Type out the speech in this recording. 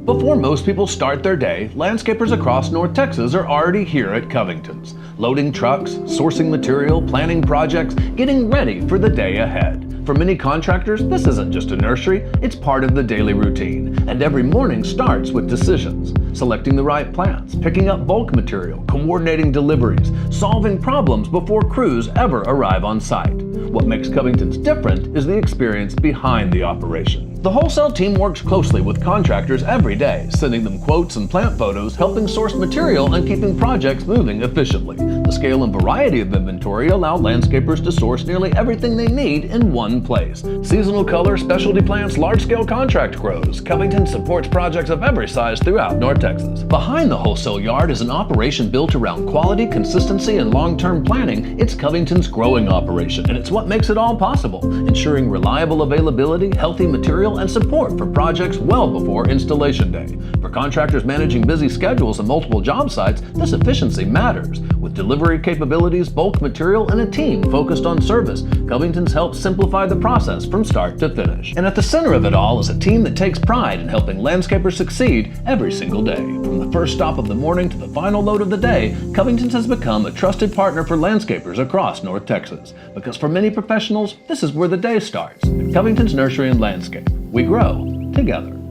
Before most people start their day, landscapers across North Texas are already here at Covington's, loading trucks, sourcing material, planning projects, getting ready for the day ahead. For many contractors, this isn't just a nursery, it's part of the daily routine, and every morning starts with decisions. Selecting the right plants, picking up bulk material, coordinating deliveries, solving problems before crews ever arrive on site. What makes Covington's different is the experience behind the operation. The wholesale team works closely with contractors every day, sending them quotes and plant photos, helping source material and keeping projects moving efficiently. The scale and variety of inventory allow landscapers to source nearly everything they need in one place. Seasonal color, specialty plants, large-scale contract grows. Covington supports projects of every size throughout North Texas. Behind the wholesale yard is an operation built around quality, consistency, and long-term planning. It's Covington's growing operation, and it's what makes it all possible, ensuring reliable availability, healthy material, and support for projects well before installation day. For contractors managing busy schedules and multiple job sites, this efficiency matters. With delivery capabilities, bulk material, and a team focused on service, Covington's helps simplify the process from start to finish. And at the center of it all is a team that takes pride in helping landscapers succeed every single day. From the first stop of the morning to the final load of the day, Covington's has become a trusted partner for landscapers across North Texas. Because for many professionals, this is where the day starts. Covington's Nursery and Landscape. We grow together.